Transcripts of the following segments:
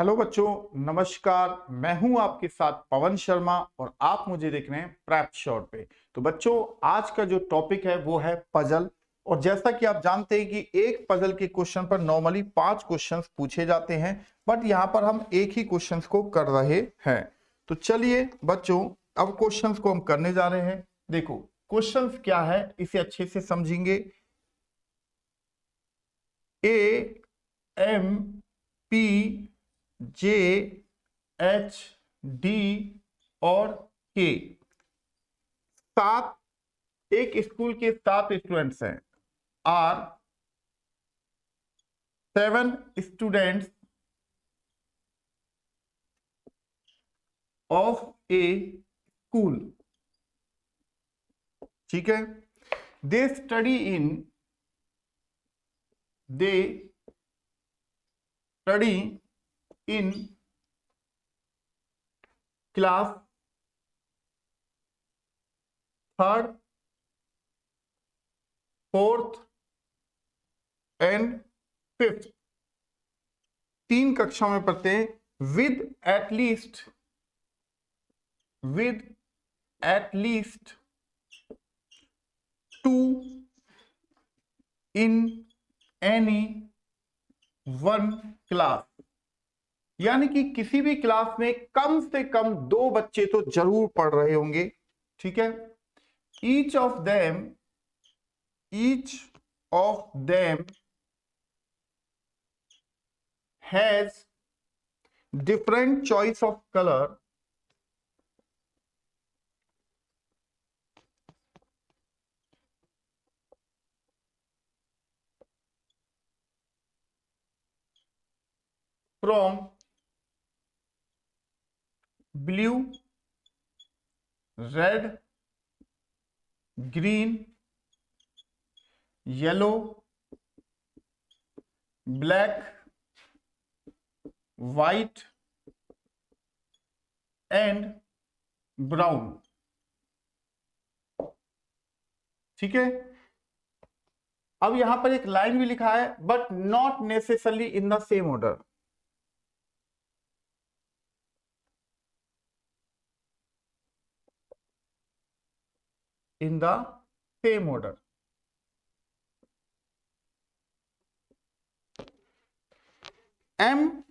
Hello बच्चों, नमस्कार। मैं हूं आपके साथ पवन शर्मा और आप मुझे देख रहे हैं प्रैप शॉट पे। तो बच्चों, आज का जो टॉपिक है वो है पजल। और जैसा कि आप जानते हैं कि एक पजल के क्वेश्चन पर नॉर्मली 5 क्वेश्चंस पूछे जाते हैं, बट यहां पर हम एक ही क्वेश्चंस को कर रहे हैं। तो चलिए बच्चों, अब क्वेश्चंस को हम करने जा रहे हैं। देखो क्वेश्चंस क्या है, इसे अच्छे से समझेंगे। A M P J H D और के, 7 एक स्कूल के 7 स्टूडेंट्स हैं। Are 7 students of a school. ठीक है। They study in they study in class third, fourth and fifth. 3 कक्षा में पढ़ते हैं with at least 2 in any one class. यानी कि किसी भी क्लास में कम से कम 2 बच्चे तो जरूर पढ़ रहे होंगे। ठीक है। Each of them has different choice of colour from blue, red, green, yellow, black, white and brown. ठीक है। अब यहां पर एक लाइन भी लिखा है, but not necessarily in the same order. In the same order. M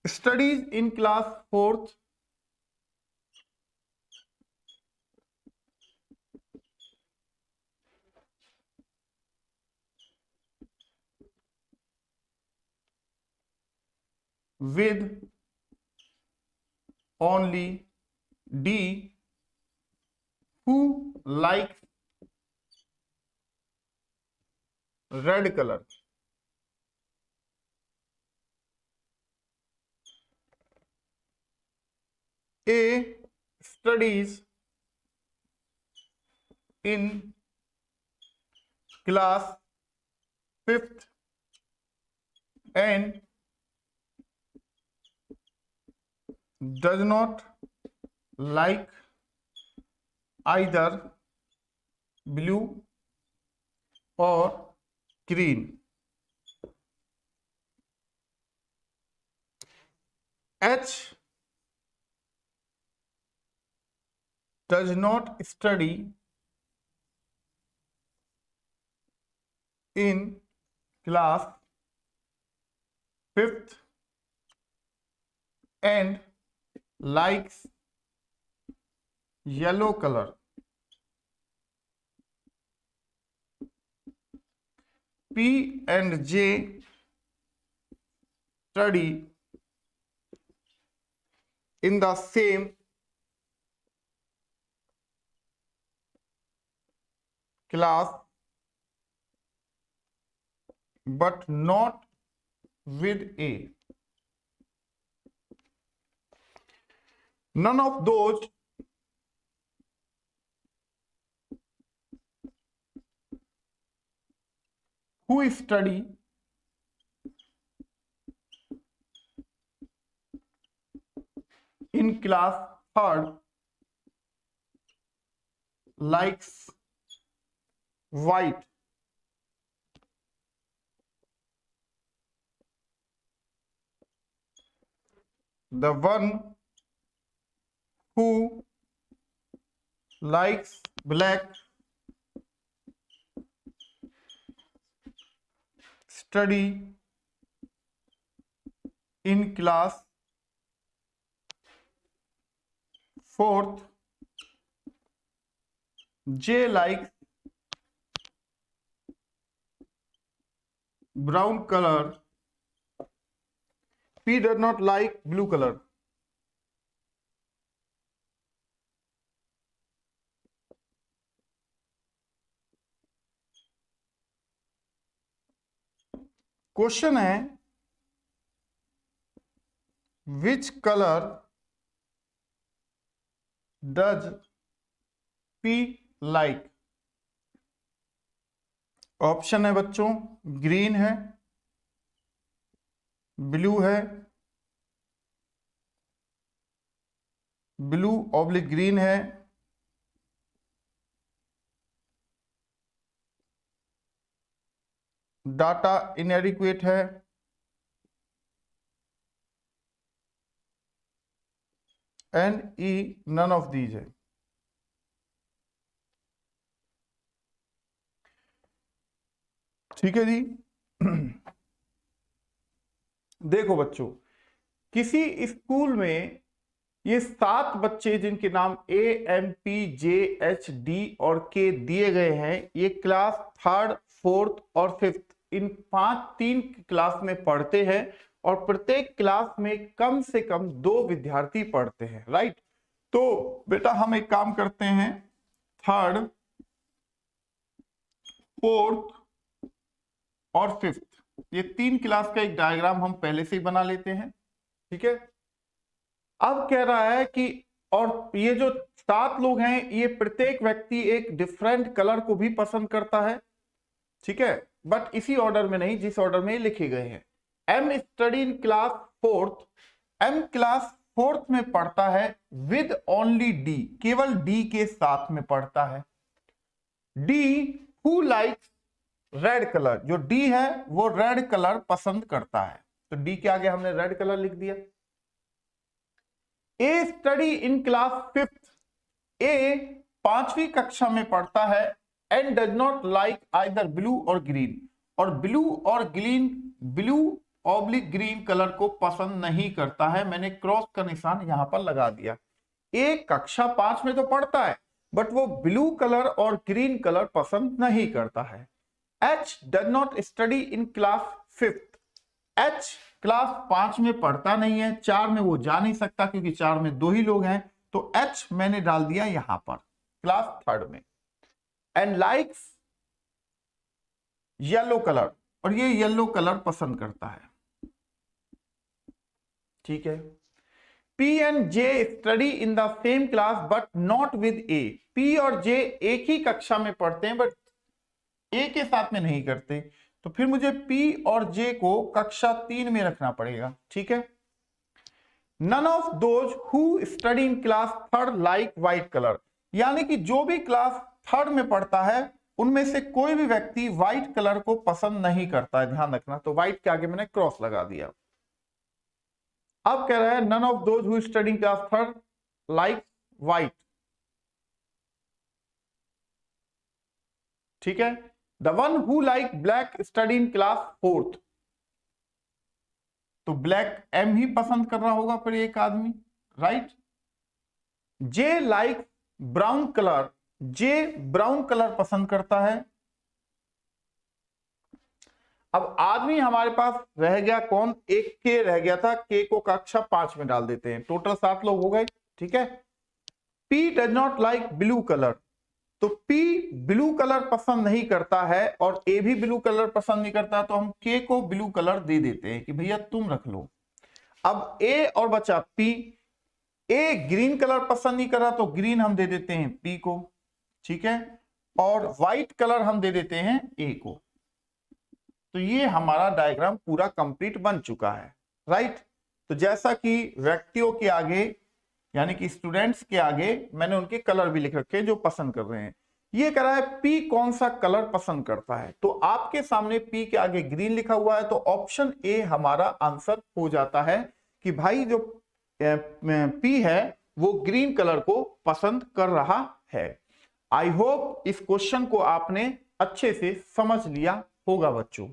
studies in class fourth, with only D, who likes red color. A studies in class 5th and does not like either blue or green. H does not study in class 5th and likes yellow color. P and J study in the same class but not with A. None of those who study in class third likes white. The one who likes black study in class 4th. J likes brown color. P does not like blue color. Question है which colour does P like. Option है बच्चों, green है, blue है, blue oblique green है, data inadequate है, and E none of these है। ठीक है जी। देखो बच्चों, किसी स्कूल में ये 7 बच्चे जिनके नाम A M P J H D और के दिए गए हैं, ये क्लास 3rd 4th और 5th इन 3 क्लास में पढ़ते हैं और प्रत्येक क्लास में कम से कम 2 विद्यार्थी पढ़ते हैं, राइट। तो बेटा हम एक काम करते हैं, 3rd 4th और 5th ये 3 क्लास का एक डायग्राम हम पहले से ही बना लेते हैं। ठीक है, अब कह रहा है कि और ये जो 7 लोग हैं, ये प्रत्येक व्यक्ति एक डिफरेंट कलर को भी पसंद करता है। ठीक है, बट इसी ऑर्डर में नहीं जिस ऑर्डर में लिखे गए हैं। M study in class 4th, M class 4th में पढ़ता है विद ओनली डी, केवल डी के साथ में पढ़ता है। D who likes red colour, जो डी है वो रेड कलर पसंद करता है, तो डी के आगे हमने रेड कलर लिख दिया। ए स्टडी इन क्लास 5th, ए 5वीं कक्षा में पढ़ता है and does not like either blue और ग्रीन, और ब्लू और green, blue oblique green colour को पसंद नहीं करता है। मैंने क्रॉस का निशान यहां पर लगा दिया। ए कक्षा 5 में तो पढ़ता है बट वो ब्लू कलर और ग्रीन कलर पसंद नहीं करता है। H does not study in class 5th, H class 5 में पढ़ता नहीं है, 4 में वो जा नहीं सकता क्योंकि 4 में 2 ही लोग हैं, तो एच मैंने डाल दिया यहां पर क्लास 3rd में। एंड लाइक्स येलो कलर, और ये येलो कलर पसंद करता है। ठीक है, P and J study in the same class but not with A, P और जे एक ही कक्षा में पढ़ते हैं बट ए के साथ में नहीं करते, तो फिर मुझे P और J को कक्षा 3 में रखना पड़ेगा। ठीक है, none of those who study in class 3rd like white colour, यानी कि जो भी क्लास 3rd में पढ़ता है उनमें से कोई भी व्यक्ति व्हाइट कलर को पसंद नहीं करता है, ध्यान रखना। तो व्हाइट के आगे मैंने क्रॉस लगा दिया। अब कह रहा है none of those who study in class 3rd like white. ठीक है, the one who like black study in class 4th, तो ब्लैक एम ही पसंद कर रहा होगा फिर एक आदमी, राइट। जे लाइक ब्राउन कलर, जे ब्राउन कलर पसंद करता है। अब आदमी हमारे पास रह गया कौन, एक के रह गया था, के को कक्षा 5 में डाल देते हैं, टोटल 7 लोग हो गए। ठीक है, P does not like blue colour, तो P ब्लू कलर पसंद नहीं करता है और A भी ब्लू कलर पसंद नहीं करता, तो हम K को ब्लू कलर दे देते हैं कि भैया तुम रख लो। अब A और बचा P, A ग्रीन कलर पसंद नहीं कर रहा तो ग्रीन हम दे देते हैं P को। ठीक है, और व्हाइट कलर हम दे देते हैं A को। तो ये हमारा डायग्राम पूरा कंप्लीट बन चुका है, राइट। तो जैसा कि व्यक्तियों के आगे यानी कि स्टूडेंट्स के आगे मैंने उनके कलर भी लिख रखे हैं जो पसंद कर रहे हैं। ये कह रहा है P कौन सा कलर पसंद करता है, तो आपके सामने P के आगे ग्रीन लिखा हुआ है, तो ऑप्शन ए हमारा आंसर हो जाता है कि भाई जो पी है वो ग्रीन कलर को पसंद कर रहा है। आई होप इस क्वेश्चन को आपने अच्छे से समझ लिया होगा बच्चों।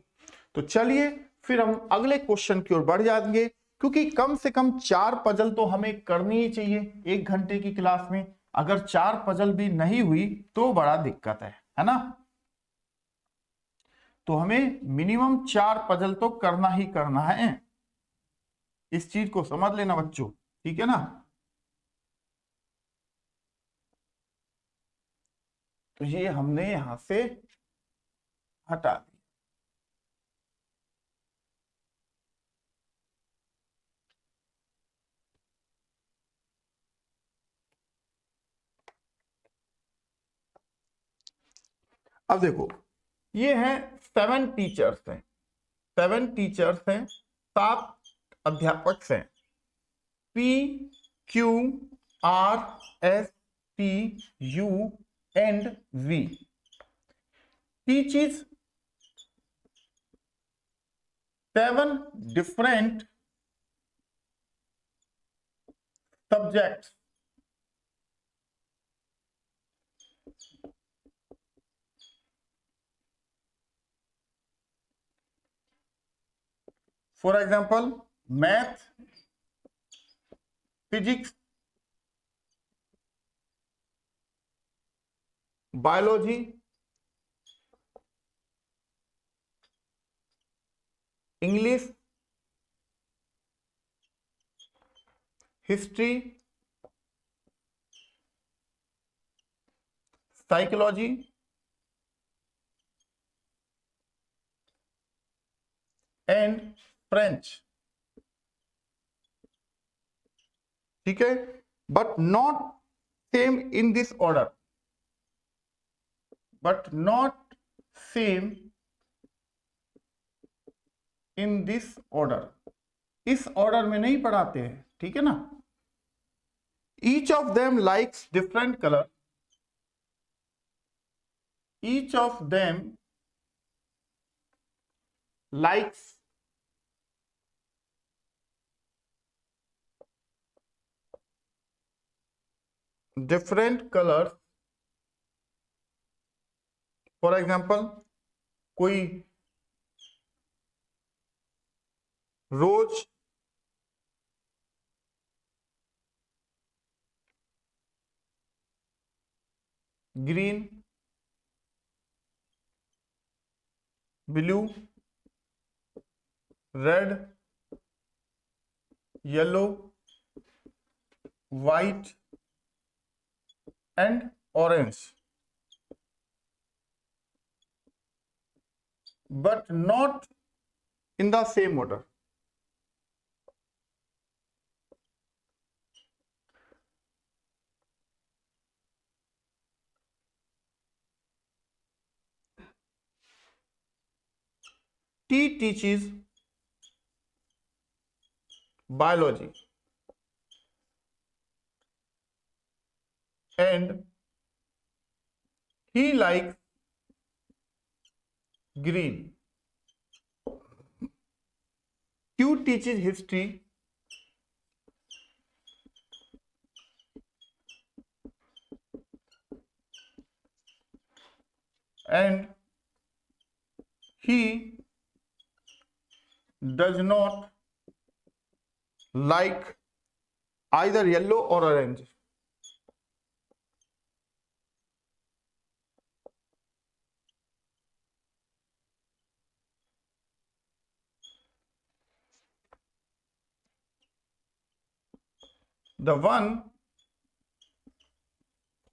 तो चलिए फिर हम अगले क्वेश्चन की ओर बढ़ जाएंगे, क्योंकि कम से कम 4 पजल तो हमें करनी ही चाहिए 1 घंटे की क्लास में। अगर 4 पजल भी नहीं हुई तो बड़ा दिक्कत है ना। तो हमें मिनिमम 4 पजल तो करना ही करना है, इस चीज को समझ लेना बच्चों, ठीक है ना। तो ये हमने यहां से हटा दिया। अब देखो, ये है 7 टीचर्स हैं, 7 टीचर्स हैं, 7 अध्यापक हैं। P Q R S T U and V teaches 7 different subjects. For example, math, physics, biology, English, history, psychology, and French. ठीक है, but not same in this order, but not same in this order. इस order में नहीं पढ़ाते हैं, ठीक है ना। Each of them likes different color. Each of them likes different colors. For example, कोई rose green, blue, red, yellow, white and orange, but not in the same order. T teaches biology and he likes green. Q teaches history and he does not like either yellow or orange. The one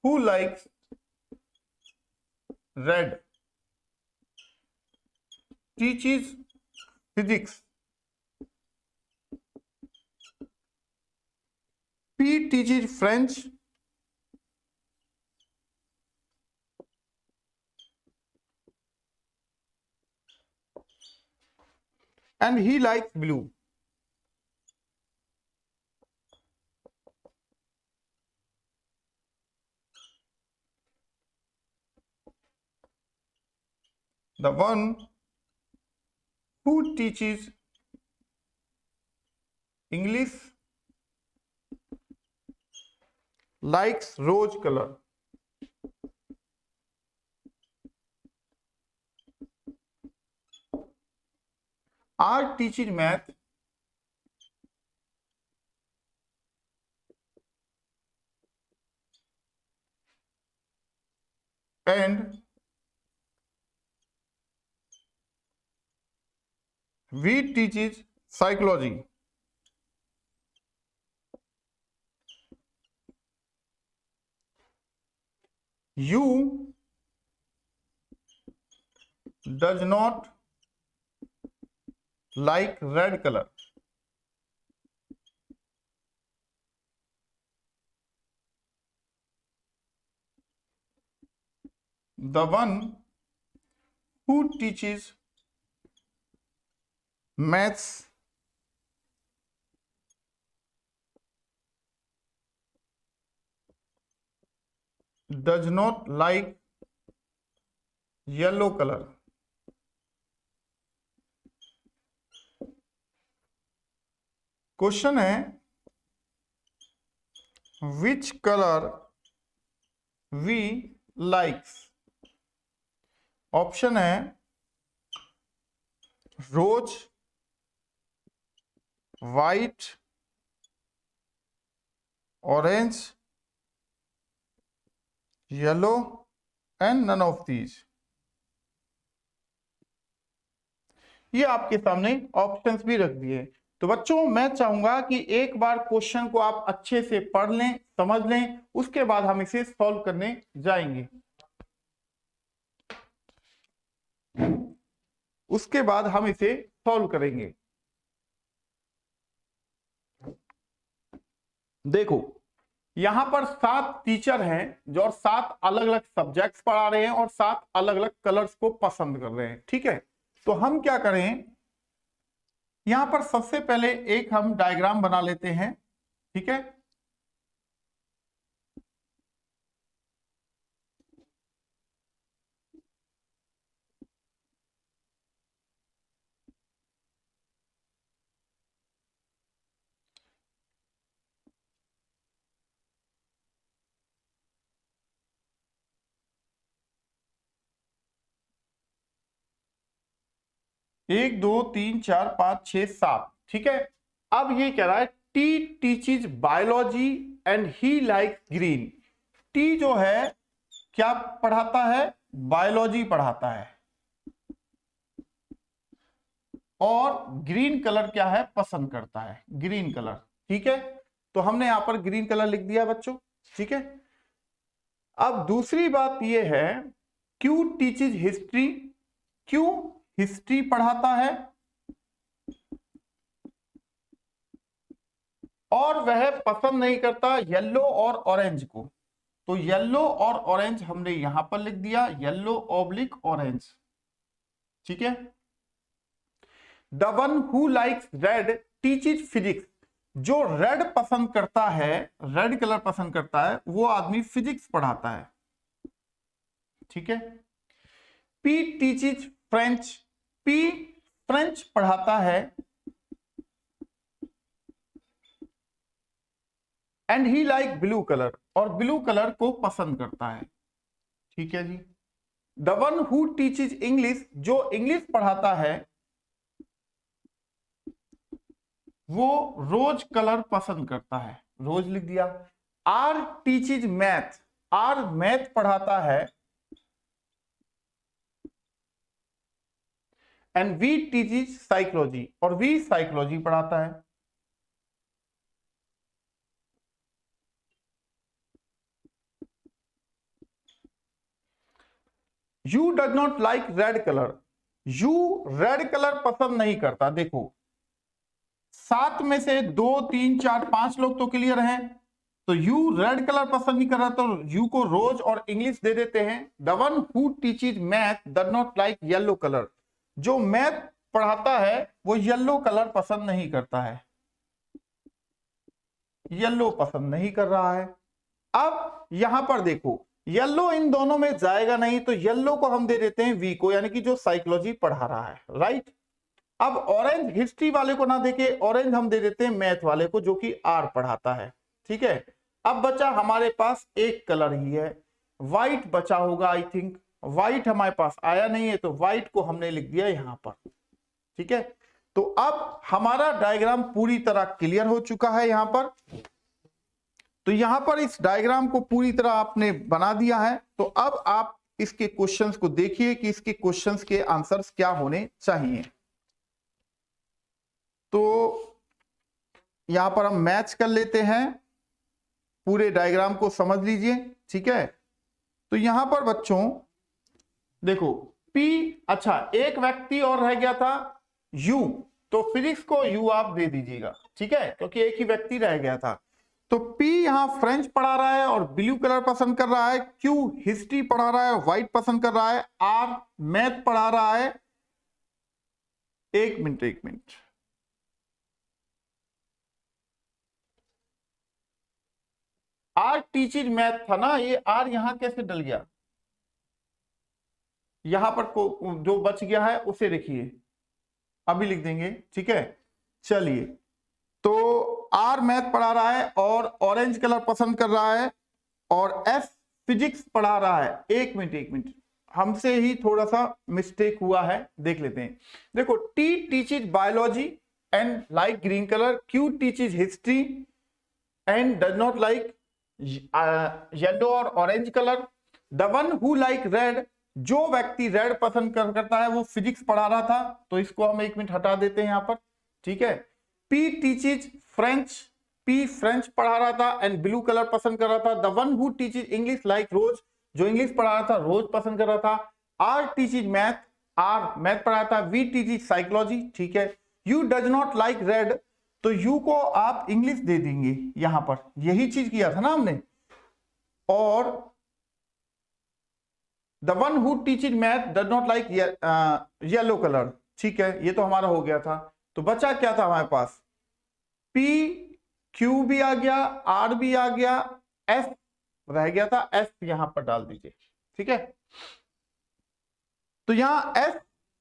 who likes red teaches physics. P teaches French and he likes blue. The one who teaches English likes rose color. R teaches math and V teaches psychology. U does not like red color. The one who teaches maths does not like yellow color. Question है which colour V likes. Option है rose, white, orange, yellow and none of these. ये आपके सामने options भी रख दिए. तो बच्चों मैं चाहूंगा कि एक बार क्वेश्चन को आप अच्छे से पढ़ लें, समझ लें, उसके बाद हम इसे सॉल्व करने जाएंगे. उसके बाद हम इसे सॉल्व करेंगे. देखो यहां पर 7 टीचर हैं जो 7 अलग अलग सब्जेक्ट्स पढ़ा रहे हैं और 7 अलग अलग कलर्स को पसंद कर रहे हैं. ठीक है, तो हम क्या करें, यहां पर सबसे पहले एक हम डायग्राम बना लेते हैं. ठीक है, एक दो तीन चार पांच छह सात. ठीक है, अब ये कह रहा है T teaches biology and he likes green. T जो है क्या पढ़ाता है, बायोलॉजी पढ़ाता है, और ग्रीन कलर क्या है, पसंद करता है, ग्रीन कलर. ठीक है, तो हमने यहां पर ग्रीन कलर लिख दिया बच्चों. ठीक है, अब दूसरी बात यह है Q teaches history. Q history पढ़ाता है और वह पसंद नहीं करता येलो और ऑरेंज को. तो येलो और ऑरेंज हमने यहां पर लिख दिया, येलो ऑब्लिक ऑरेंज. ठीक है, the one who likes red teaches physics. जो रेड पसंद करता है, रेड कलर पसंद करता है, वो आदमी फिजिक्स पढ़ाता है. ठीक है, P teaches French. P French पढ़ाता है and he like blue colour, और ब्लू कलर को पसंद करता है. ठीक है जी, the one who teaches English. जो इंग्लिश पढ़ाता है वो रोज कलर पसंद करता है, रोज लिख दिया. R teaches math. R math पढ़ाता है एंड वी टीचेज साइकोलॉजी, और वी साइकोलॉजी पढ़ाता है. U does not like red colour. U red colour पसंद नहीं करता. देखो 7 में से 2 3 4 5 लोग तो क्लियर हैं, तो यू रेड कलर पसंद नहीं कर रहा, तो यू को रोज और इंग्लिश दे देते हैं. The one who teaches math does not like yellow colour. जो मैथ पढ़ाता है वो येलो कलर पसंद नहीं करता है, येलो पसंद नहीं कर रहा है. अब यहां पर देखो येलो इन दोनों में जाएगा नहीं, तो येलो को हम दे देते हैं वी को, यानी कि जो साइकोलॉजी पढ़ा रहा है. राइट, अब ऑरेंज हिस्ट्री वाले को ना देके ऑरेंज हम दे देते हैं मैथ वाले को, जो कि आर पढ़ाता है. ठीक है, अब बचा हमारे पास एक कलर ही है, व्हाइट बचा होगा आई थिंक। व्हाइट हमारे पास आया नहीं है, तो व्हाइट को हमने लिख दिया यहां पर। ठीक है, तो अब हमारा डायग्राम पूरी तरह क्लियर हो चुका है यहां पर। तो यहां पर इस डायग्राम को पूरी तरह आपने बना दिया है। तो अब आप इसके क्वेश्चंस को देखिए कि इसके क्वेश्चंस के आंसर्स क्या होने चाहिए। तो यहां पर हम मैच कर लेते हैं, पूरे डायग्राम को समझ लीजिए। ठीक है, तो यहां पर बच्चों देखो P, अच्छा एक व्यक्ति और रह गया था U, तो फिजिक्स को U आप दे दीजिएगा। ठीक है, क्योंकि एक ही व्यक्ति रह गया था। तो P यहां फ्रेंच पढ़ा रहा है और ब्लू कलर पसंद कर रहा है, Q हिस्ट्री पढ़ा रहा है, व्हाइट पसंद कर रहा है, R मैथ पढ़ा रहा है। एक मिनट, R टीचिंग मैथ था ना, ये R यहां कैसे डल गया? यहां पर जो बच गया है उसे लिखिए, अभी लिख देंगे। ठीक है, चलिए, तो आर मैथ पढ़ा रहा है और ऑरेंज कलर पसंद कर रहा है, और एफ फिजिक्स पढ़ा रहा है। एक मिनट, हमसे ही थोड़ा सा मिस्टेक हुआ है, देख लेते हैं। देखो, T teaches biology and like green colour, Q teaches history and does not like yellow और orange colour. The one who like red, जो व्यक्ति रेड पसंद करता है वो फिजिक्स पढ़ा रहा था, तो इसको हम एक मिनट हटा देते हैं यहां पर। ठीक है, P teaches French, P French पढ़ा रहा था एंड ब्लू कलर पसंद कर रहा था। The one who teaches English like rose, जो इंग्लिश पढ़ा रहा था रोज पसंद कर रहा था। R teaches math, R math पढ़ा था। V teaches psychology. ठीक है, U does not like red, तो यू को आप इंग्लिश दे देंगे यहां पर, यही चीज किया था ना हमने। और the one who teaches math does not like yellow colour. ठीक है, ये तो हमारा हो गया था। तो बचा क्या था हमारे पास? P, Q भी आ गया, R भी आ गया, F रह गया था, F यहां पर डाल दीजिए। ठीक है, तो यहां F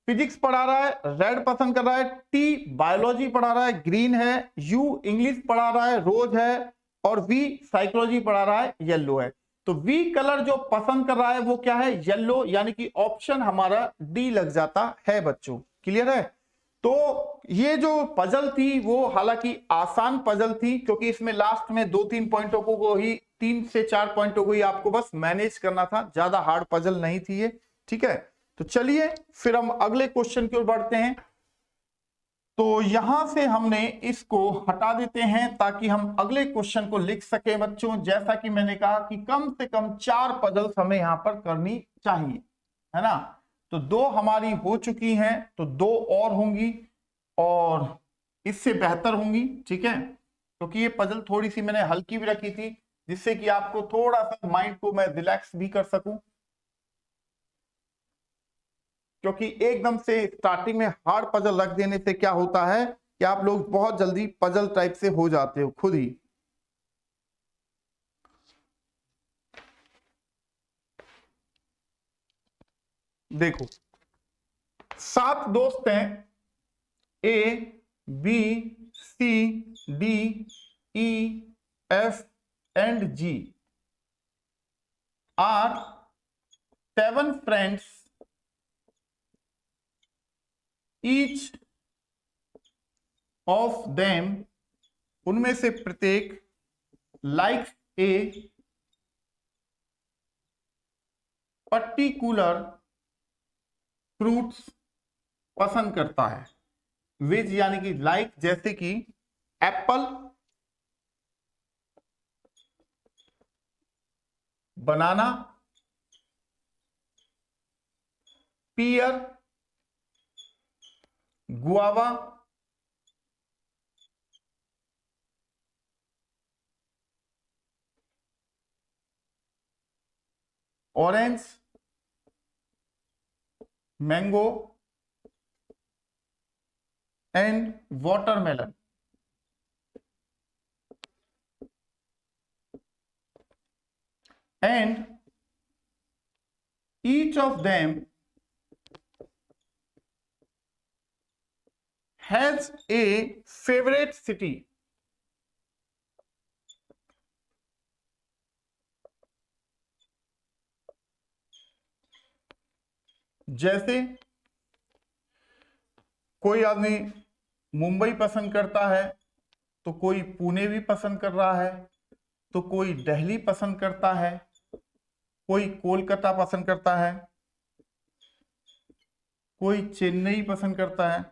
फिजिक्स पढ़ा रहा है, रेड पसंद कर रहा है, T बायोलॉजी पढ़ा रहा है, ग्रीन है, U इंग्लिश पढ़ा रहा है, रोज है, और V साइकोलॉजी पढ़ा रहा है, येलो है। तो V कलर जो पसंद कर रहा है वो क्या है? येलो, यानी कि ऑप्शन हमारा D लग जाता है बच्चों। क्लियर है? तो ये जो पजल थी वो हालांकि आसान पजल थी, क्योंकि इसमें लास्ट में 2-3 पॉइंटों को ही, 3 से 4 पॉइंटों को ही आपको बस मैनेज करना था, ज्यादा हार्ड पजल नहीं थी ये। ठीक है, तो चलिए फिर हम अगले क्वेश्चन की ओर बढ़ते हैं। तो यहां से हमने इसको हटा देते हैं ताकि हम अगले क्वेश्चन को लिख सके बच्चों। जैसा कि मैंने कहा कि कम से कम 4 पजल्स हमें यहां पर करनी चाहिए, है ना। तो 2 हमारी हो चुकी हैं, तो 2 और होंगी और इससे बेहतर होंगी। ठीक है, क्योंकि ये पजल थोड़ी सी मैंने हल्की भी रखी थी, जिससे कि आपको थोड़ा सा माइंड को मैं रिलैक्स भी कर सकूं, क्योंकि एकदम से स्टार्टिंग में हार्ड पजल रख देने से क्या होता है कि आप लोग बहुत जल्दी पजल टाइप से हो जाते हो खुद ही। देखो, 7 दोस्त हैं, A B C D E F and G are 7 friends, each of them, उनमें से प्रत्येक लाइक ए पर्टिकुलर फ्रूट्स, पसंद करता है। विच यानी कि लाइक, जैसे कि apple, banana, pear, guava, orange, mango and watermelon. And each of them has a favorite city. जैसे कोई आदमी मुंबई पसंद करता है, तो कोई पुणे भी पसंद कर रहा है, तो कोई दिल्ली पसंद करता है, कोई कोलकाता पसंद करता है, कोई चेन्नई पसंद करता है,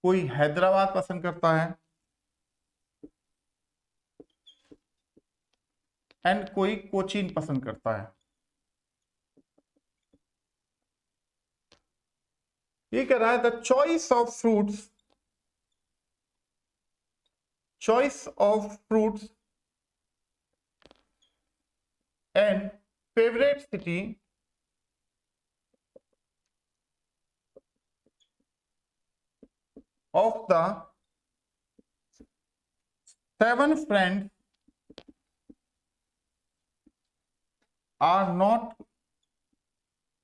कोई हैदराबाद पसंद करता है, एंड कोई कोचीन पसंद करता है। ये कह रहा है the choice of fruits and favourite city of the 7 friends are not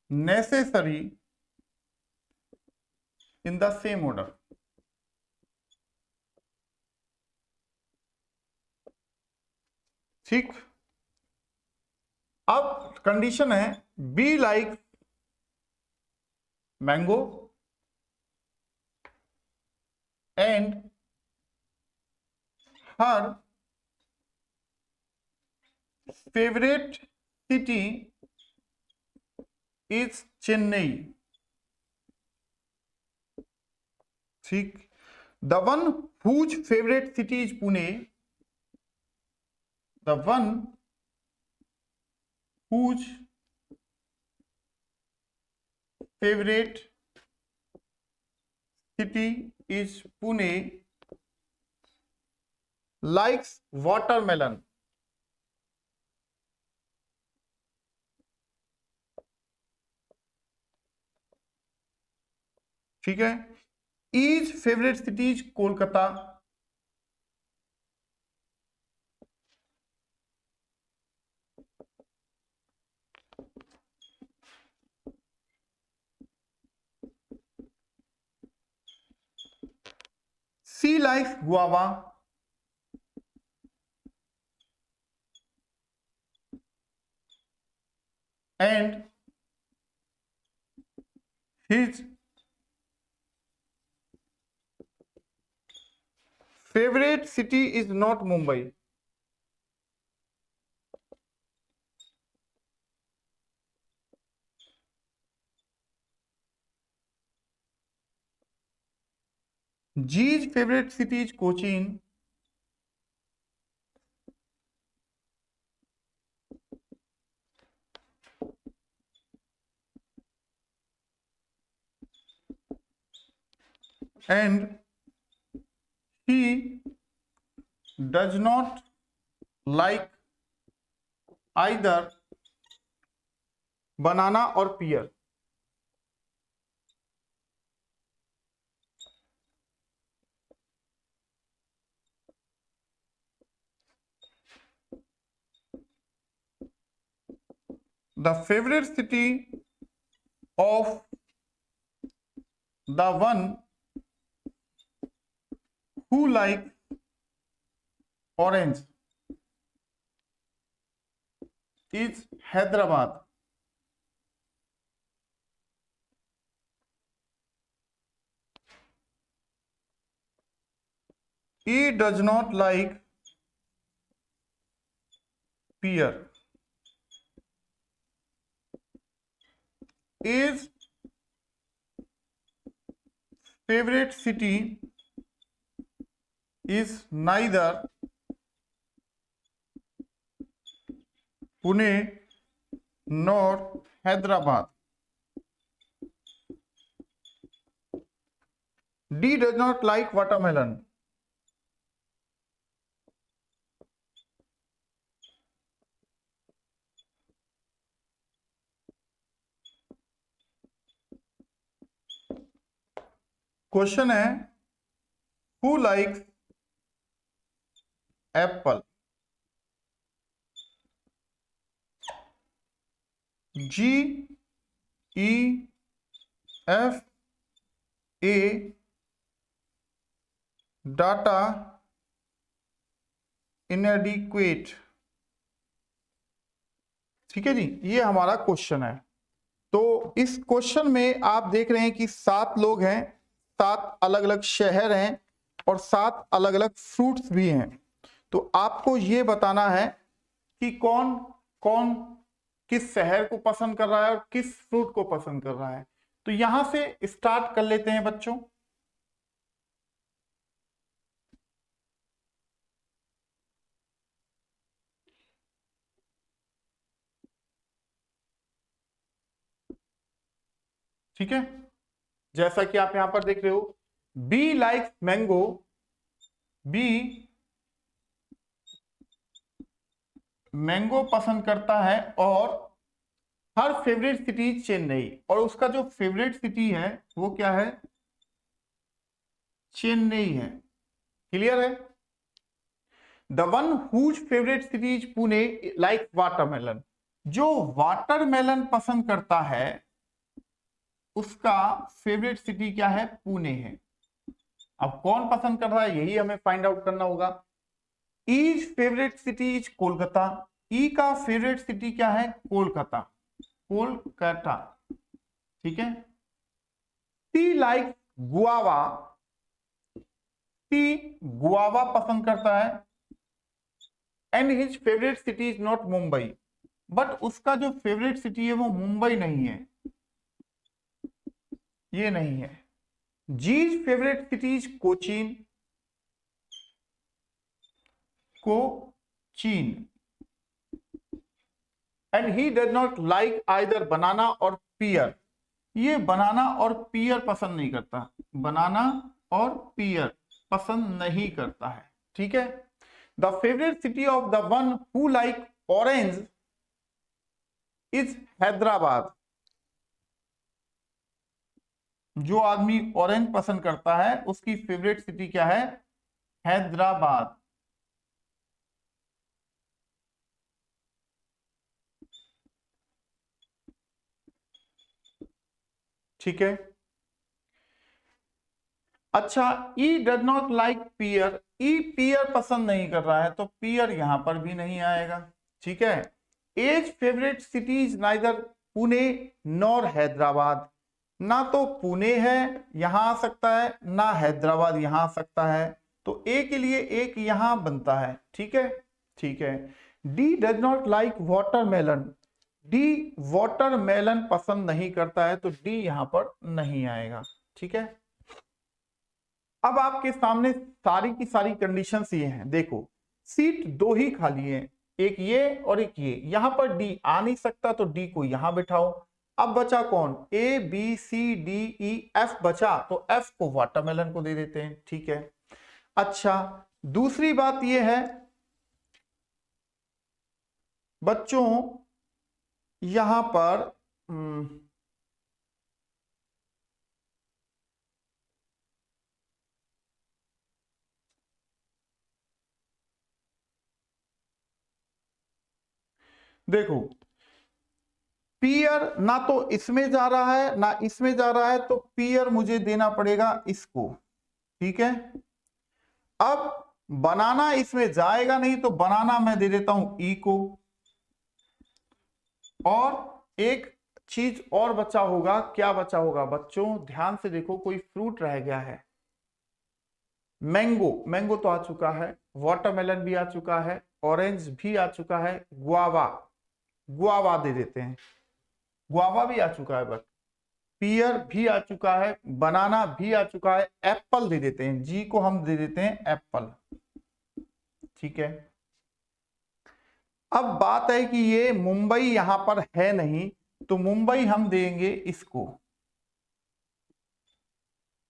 necessary in the same order. ठीक, अब कंडीशन है be like mango and her favorite city is Chennai. ठीक, the one whose favorite city is Pune, the one whose favorite city is Pune likes watermelon. ठीक है, is favorite city is Kolkata, she likes guava, and his favorite city is not Mumbai. G's favorite city is Cochin. And he does not like either banana or pear. The favorite city of the one who likes orange is Hyderabad. He does not like pear. His favorite city is neither Pune nor Hyderabad. D does not like watermelon. Question है who likes apple? G E F A data inadequate. ठीक है जी, ये हमारा question है। तो इस question में आप देख रहे हैं कि 7 लोग हैं, 7 अलग अलग शहर हैं और 7 अलग अलग फ्रूट्स भी हैं। तो आपको ये बताना है कि कौन कौन किस शहर को पसंद कर रहा है और किस फ्रूट को पसंद कर रहा है। तो यहां से स्टार्ट कर लेते हैं बच्चों। ठीक है, जैसा कि आप यहां पर देख रहे हो, B likes mango, B mango पसंद करता है और हर फेवरेट सिटी चेन्नई, और उसका जो फेवरेट सिटी है वो क्या है, चेन्नई है। क्लियर है। The one whose favourite city is Pune like watermelon, जो वाटरमेलन पसंद करता है उसका फेवरेट सिटी क्या है, पुणे है। अब कौन पसंद कर रहा है यही हमें फाइंड आउट करना होगा। E's favourite city is Kolkata, E का फेवरेट सिटी क्या है, कोलकाता, कोलकाता। ठीक है। T like guava, T guava पसंद करता है, and his favourite city is not Mumbai, but उसका जो फेवरेट सिटी है वो मुंबई नहीं है, ये नहीं है। G's favourite city is Cochin, Cochin, and he does not like either banana और पियर, ये बनाना और पियर पसंद नहीं करता, बनाना और पियर पसंद नहीं करता है। ठीक है। The favourite city of the one who like orange is Hyderabad, जो आदमी ऑरेंज पसंद करता है उसकी फेवरेट सिटी क्या है, हैदराबाद। ठीक है। अच्छा, ई डज नॉट लाइक पियर, ई पियर पसंद नहीं कर रहा है तो पियर यहां पर भी नहीं आएगा। ठीक है। As favourite cities neither Pune nor Hyderabad, ना तो पुणे है यहां आ सकता है ना हैदराबाद यहां आ सकता है, तो ए के लिए एक यहां बनता है। ठीक है। ठीक है। D does not like watermelon, D watermelon पसंद नहीं करता है तो डी यहां पर नहीं आएगा। ठीक है। अब आपके सामने सारी की सारी कंडीशंस ये हैं, देखो सीट 2 ही खाली है, एक ये और एक ये, यहां पर डी आ नहीं सकता तो डी को यहां बिठाओ। अब बचा कौन, A B C D E F बचा, तो एफ को वाटरमेलन को दे देते हैं। ठीक है। अच्छा, दूसरी बात ये है बच्चों, यहां पर देखो पियर ना तो इसमें जा रहा है ना इसमें जा रहा है, तो पियर मुझे देना पड़ेगा इसको। ठीक है। अब बनाना इसमें जाएगा नहीं तो बनाना मैं दे देता हूं ई को, और एक चीज और बचा होगा, क्या बचा होगा बच्चों, ध्यान से देखो, कोई फ्रूट रह गया है, मैंगो, मैंगो तो आ चुका है, वाटरमेलन भी आ चुका है, ऑरेंज भी आ चुका है, गुआवा, गुआवा दे देते हैं, गुआवा भी आ चुका है, बस पियर भी आ चुका है, बनाना भी आ चुका है, एप्पल दे देते हैं, जी को हम दे देते हैं एप्पल। ठीक है। अब बात है कि ये मुंबई यहां पर है नहीं तो मुंबई हम देंगे इसको।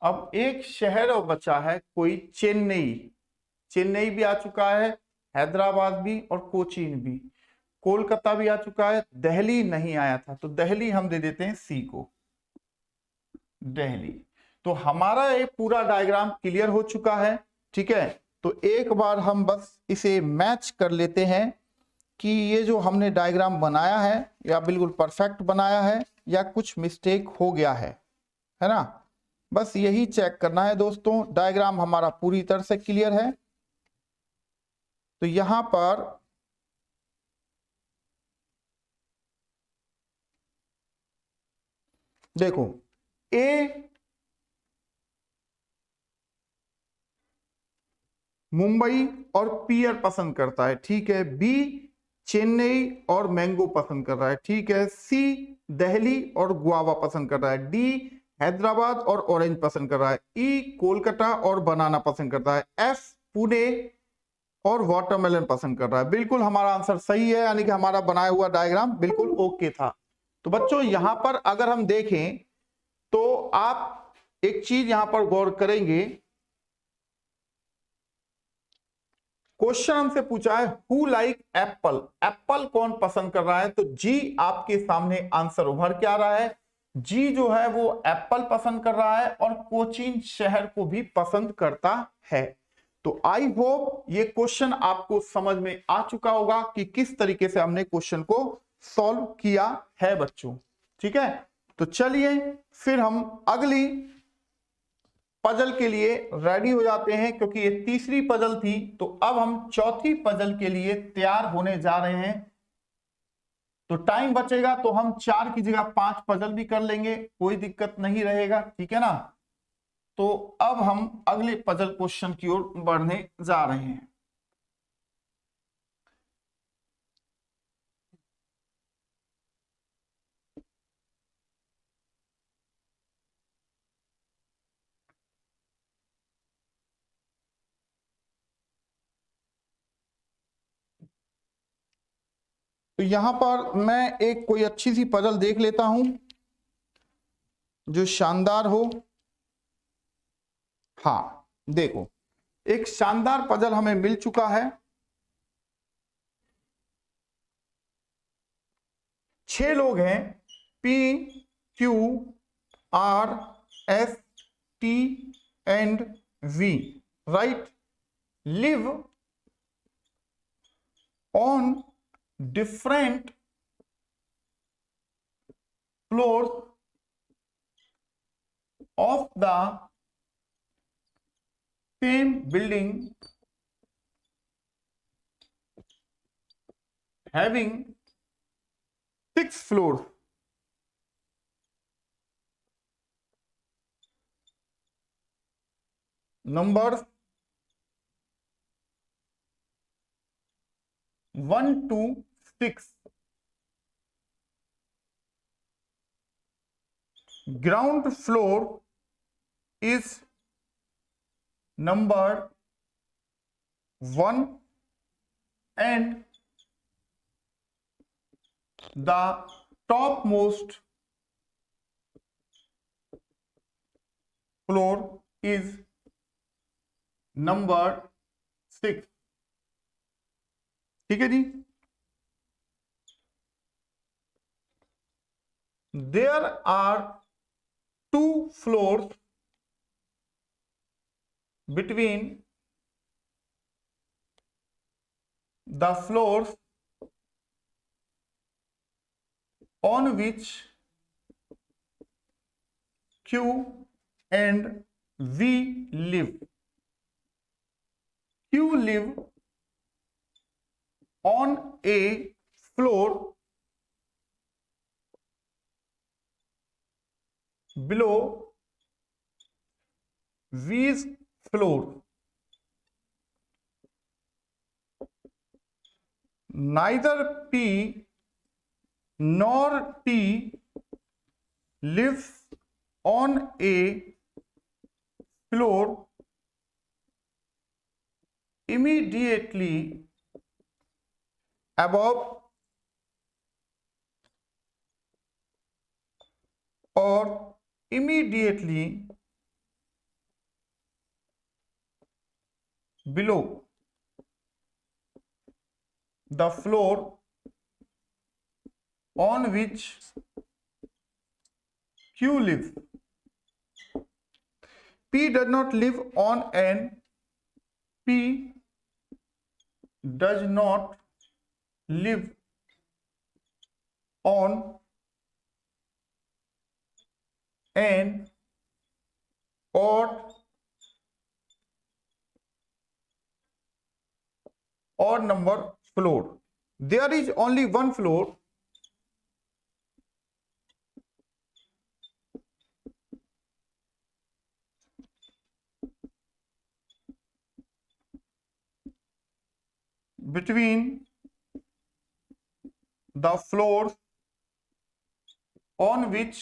अब एक शहर और बचा है कोई, चेन्नई, चेन्नई भी आ चुका है, हैदराबाद भी और कोचीन भी, कोलकाता भी आ चुका है, दिल्ली नहीं आया था तो दिल्ली हम दे देते हैं सी को, दिल्ली। तो हमारा ये पूरा डायग्राम क्लियर हो चुका है। ठीक है। तो एक बार हम बस इसे मैच कर लेते हैं कि ये जो हमने डायग्राम बनाया है या बिल्कुल परफेक्ट बनाया है या कुछ मिस्टेक हो गया है ना, बस यही चेक करना है दोस्तों। डायग्राम हमारा पूरी तरह से क्लियर है। तो यहां पर देखो, ए मुंबई और पियर पसंद करता है, ठीक है। बी चेन्नई और मैंगो पसंद कर रहा है, ठीक है। सी दिल्ली और गुआवा पसंद कर रहा है। डी हैदराबाद और ऑरेंज पसंद कर रहा है। ई कोलकाता और बनाना पसंद करता है। एफ पुणे और वाटरमेलन पसंद कर रहा है। बिल्कुल हमारा आंसर सही है, यानी कि हमारा बनाया हुआ डायग्राम बिल्कुल ओके था। तो बच्चों यहां पर अगर हम देखें तो आप एक चीज यहां पर गौर करेंगे, क्वेश्चन हमसे पूछा है हु लाइक एप्पल, एप्पल कौन पसंद कर रहा है, तो जी आपके सामने आंसर उभर के आ रहा है। जी जो है वो एप्पल पसंद कर रहा है और कोचीन शहर को भी पसंद करता है। तो आई होप ये क्वेश्चन आपको समझ में आ चुका होगा कि किस तरीके से हमने क्वेश्चन को सॉल्व किया है बच्चों, ठीक है। तो चलिए फिर हम अगली पजल के लिए रेडी हो जाते हैं, क्योंकि ये तीसरी पजल थी। तो अब हम चौथी पजल के लिए तैयार होने जा रहे हैं। तो टाइम बचेगा तो हम 4 की जगह 5 पजल भी कर लेंगे, कोई दिक्कत नहीं रहेगा, ठीक है ना। तो अब हम अगले पजल क्वेश्चन की ओर बढ़ने जा रहे हैं। तो यहां पर मैं एक कोई अच्छी सी पजल देख लेता हूं जो शानदार हो। हाँ देखो, एक शानदार पजल हमें मिल चुका है। 6 लोग हैं, P Q R S T and V, right, live on different floors of the same building having 6 floors. Numbers 1 to 6. Ground floor is number 1 and the topmost floor is number 6, ठीक है जी। There are 2 floors between the floors on which Q and V live. Q live on a floor below V's floor. Neither P nor T lives on a floor immediately above or immediately below the floor on which Q lives. P does not live on an P does not live on an odd number floor. There is only one floor between the floors on which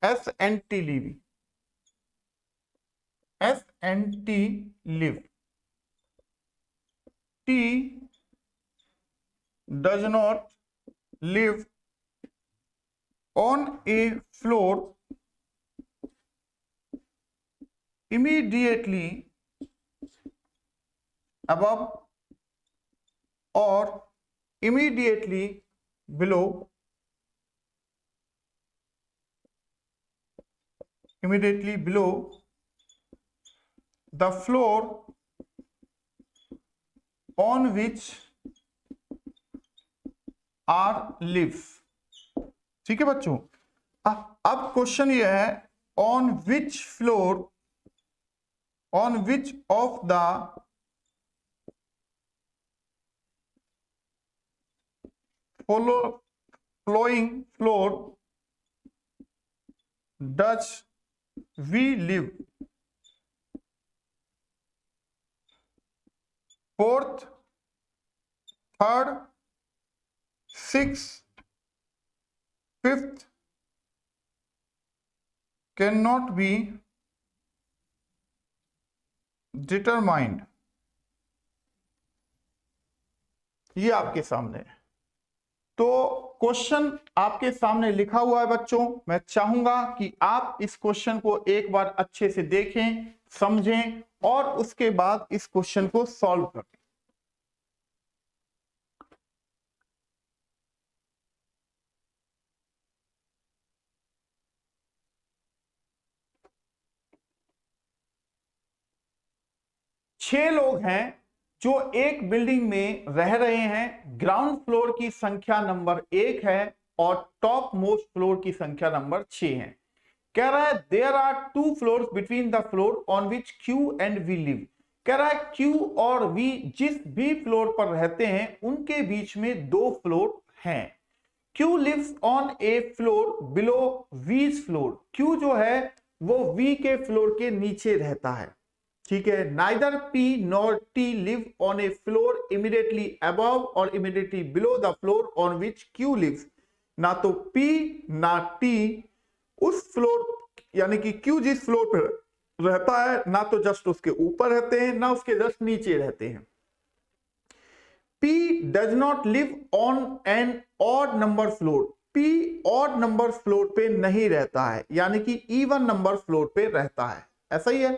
S and T live. S and T live. T does not live on a floor immediately above or immediately below the floor on which R lives. ठीक है बच्चों, अब question ये है on which floor, on which of the flowing floor does we live. Fourth, third, sixth, fifth cannot be determined. ये आपके सामने है। तो क्वेश्चन आपके सामने लिखा हुआ है बच्चों, मैं चाहूंगा कि आप इस क्वेश्चन को एक बार अच्छे से देखें, समझें और उसके बाद इस क्वेश्चन को सॉल्व करें। छह लोग हैं जो एक बिल्डिंग में रह रहे हैं। ग्राउंड फ्लोर की संख्या नंबर 1 है और टॉप मोस्ट फ्लोर की संख्या नंबर 6 है। कह रहा है there are 2 floors between the floor on which Q and V live. कह रहा है क्यू और वी जिस भी फ्लोर पर रहते हैं उनके बीच में 2 फ्लोर हैं। Q lives on a floor below V's floor. Q जो है वो वी के फ्लोर के नीचे रहता है। ठीक है, neither P nor T live on a floor immediately above और immediately below the floor on which Q lives. ना तो पी ना टी उस फ्लोर यानी कि क्यू जिस फ्लोर पर रहता है ना तो जस्ट उसके ऊपर रहते हैं ना उसके जस्ट नीचे रहते हैं। P does not live on an odd number floor. P odd number floor पे नहीं रहता है यानी कि इवन नंबर फ्लोर पे रहता है। ऐसा ही है।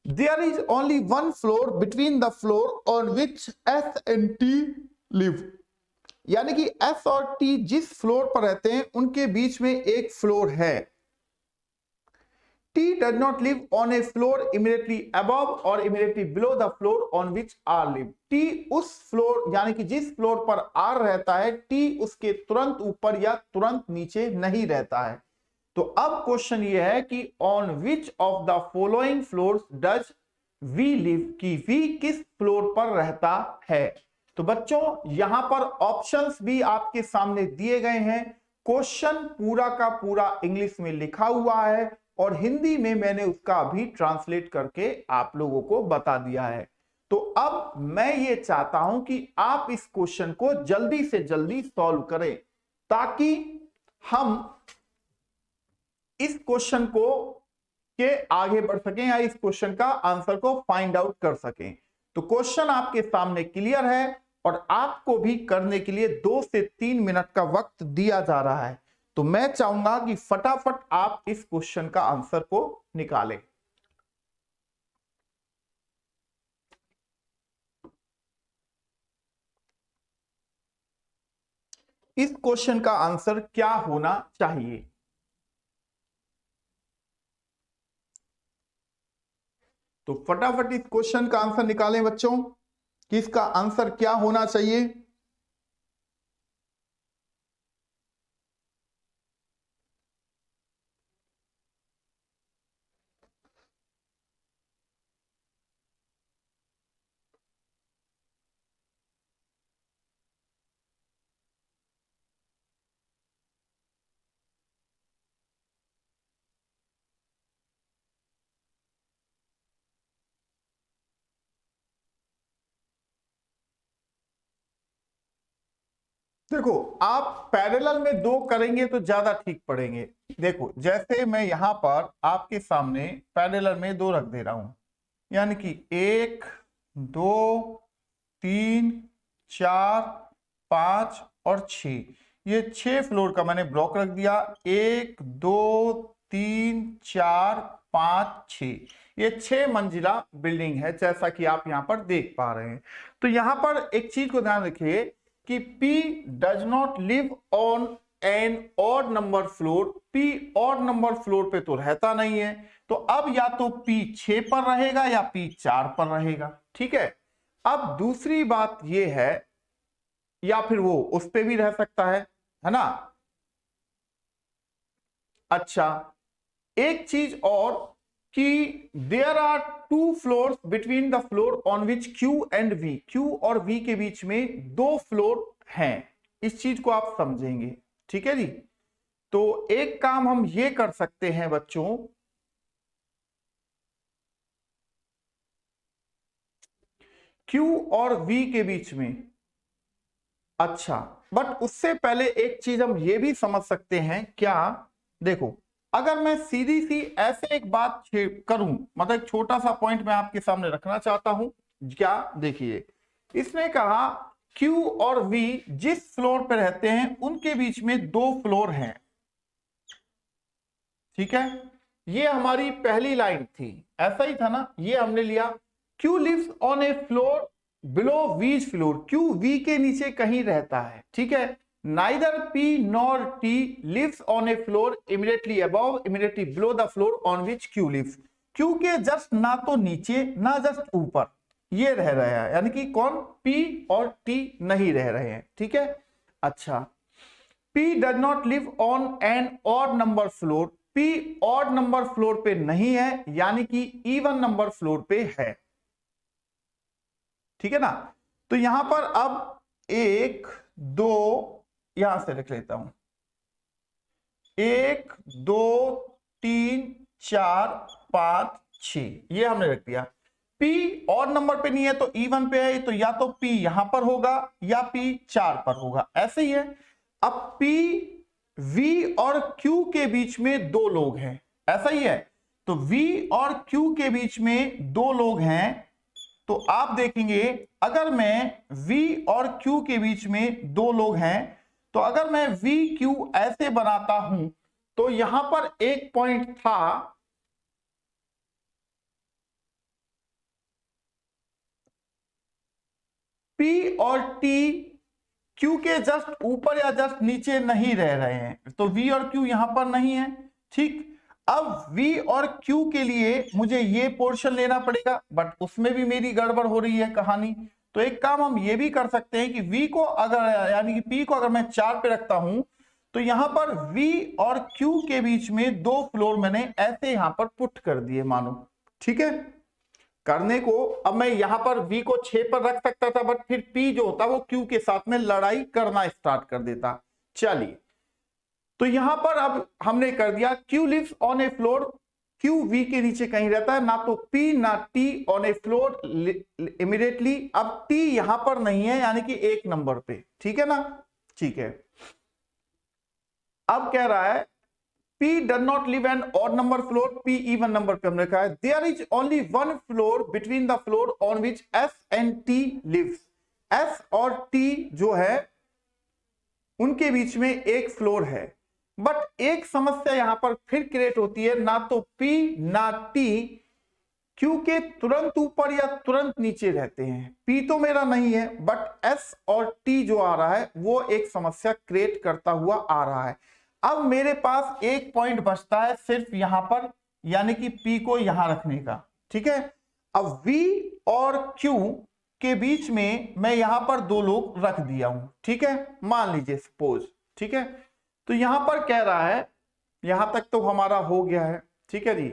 There is only one floor between the floor on which S and T live. यानी कि S और T जिस फ्लोर पर रहते हैं उनके बीच में एक फ्लोर है। T does not live on a floor immediately above or immediately below the floor on which R live. T उस फ्लोर यानी कि जिस फ्लोर पर R रहता है T उसके तुरंत ऊपर या तुरंत नीचे नहीं रहता है। तो अब क्वेश्चन ये है कि on which of the following floors does V live, कि वी किस फ्लोर पर रहता है। तो बच्चों यहां पर ऑप्शंस भी आपके सामने दिए गए हैं। क्वेश्चन पूरा का पूरा इंग्लिश में लिखा हुआ है और हिंदी में मैंने उसका अभी ट्रांसलेट करके आप लोगों को बता दिया है। तो अब मैं ये चाहता हूं कि आप इस क्वेश्चन को जल्दी से जल्दी सॉल्व करें ताकि हम इस क्वेश्चन को के आगे बढ़ सकें या इस क्वेश्चन का आंसर को फाइंड आउट कर सकें। तो क्वेश्चन आपके सामने क्लियर है और आपको भी करने के लिए 2 से 3 मिनट का वक्त दिया जा रहा है। तो मैं चाहूंगा कि फटाफट आप इस क्वेश्चन का आंसर को निकालें। इस क्वेश्चन का आंसर क्या होना चाहिए? तो फटाफट इस क्वेश्चन का आंसर निकालें बच्चों कि इसका आंसर क्या होना चाहिए। देखो, आप पैरेलल में दो करेंगे तो ज्यादा ठीक पड़ेंगे। देखो, जैसे मैं यहां पर आपके सामने पैरेलल में दो रख दे रहा हूं, यानी कि 1 2 3 4 5 और 6, ये 6 फ्लोर का मैंने ब्लॉक रख दिया। 1 2 3 4 5 6, ये 6 मंजिला बिल्डिंग है, जैसा कि आप यहां पर देख पा रहे हैं। तो यहां पर एक चीज को ध्यान रखिए कि P does not live on an odd number floor. P odd number floor पे तो रहता नहीं है, तो अब या तो P 6 पर रहेगा या P 4 पर रहेगा। ठीक है, अब दूसरी बात यह है, या फिर वो उस पे भी रह सकता है ना। अच्छा, एक चीज और कि there are two floors between the floor on which Q and V, Q और V के बीच में दो फ्लोर हैं। इस चीज को आप समझेंगे, ठीक है जी। तो एक काम हम ये कर सकते हैं बच्चों, Q और V के बीच में। अच्छा, बट उससे पहले एक चीज हम ये भी समझ सकते हैं क्या। देखो, अगर मैं सीधी सी ऐसे एक बात करूं, मतलब एक छोटा सा पॉइंट मैं आपके सामने रखना चाहता हूं। क्या, देखिए, इसने कहा Q और V जिस फ्लोर पे रहते हैं उनके बीच में दो फ्लोर हैं। ठीक है, ये हमारी पहली लाइन थी, ऐसा ही था ना। ये हमने लिया Q lives on a floor below V's floor, Q V के नीचे कहीं रहता है। ठीक है, neither P nor T lives on a floor immediately above immediately below the floor on which Q lives. Q के जस्ट ना तो नीचे ना जस्ट ऊपर ये रह रहे हैं, यानी कि कौन, P और T नहीं रह रहे हैं। ठीक है, अच्छा, P does not live on an odd number floor, P odd number floor पे नहीं है, यानी कि इवन नंबर फ्लोर पे है। ठीक है ना। तो यहां पर अब 1 2, यहां से लिख लेता हूं, 1 2 3 4 5 6, ये हमने रख दिया। P और नंबर पे नहीं है तो इवन पे है, तो या तो P यहां पर होगा या P 4 पर होगा, ऐसे ही है। अब P V और Q के बीच में दो लोग हैं, ऐसा ही है। तो V और Q के बीच में दो लोग हैं, तो आप देखेंगे अगर मैं V और Q के बीच में दो लोग हैं, तो अगर मैं V Q ऐसे बनाता हूं, तो यहां पर एक पॉइंट था, P और T Q के जस्ट ऊपर या जस्ट नीचे नहीं रह रहे हैं, तो V और Q यहां पर नहीं है। ठीक, अब V और Q के लिए मुझे ये पोर्शन लेना पड़ेगा, बट उसमें भी मेरी गड़बड़ हो रही है कहानी। तो एक काम हम ये भी कर सकते हैं कि V को अगर, यानी कि P को अगर मैं 4 पे रखता हूं, तो यहां पर V और Q के बीच में दो फ्लोर मैंने ऐसे यहां पर पुट कर दिए मानो। ठीक है, करने को अब मैं यहां पर V को 6 पर रख सकता था, बट फिर P जो होता वो Q के साथ में लड़ाई करना स्टार्ट कर देता। चलिए, तो यहां पर अब हमने कर दिया Q lives on a floor, Q V के नीचे कहीं रहता है, ना तो P ना T on a floor immediately. अब T यहां पर नहीं है, यानी कि एक नंबर पे। ठीक है ना, ठीक है। अब कह रहा है P does not live an odd number floor, P even number पे हमने कहा है there is only one floor between the floor on which S and T lives। S और T जो है उनके बीच में एक फ्लोर है, बट एक समस्या यहां पर फिर क्रिएट होती है, ना तो P ना T Q के तुरंत ऊपर या तुरंत नीचे रहते हैं। P तो मेरा नहीं है, बट S और T जो आ रहा है वो एक समस्या क्रिएट करता हुआ आ रहा है। अब मेरे पास एक पॉइंट बचता है सिर्फ यहां पर, यानी कि P को यहां रखने का। ठीक है, अब V और Q के बीच में मैं यहां पर दो लोग रख दिया हूं। ठीक है, मान लीजिए सपोज। ठीक है, तो यहां पर कह रहा है, यहां तक तो हमारा हो गया है। ठीक है जी,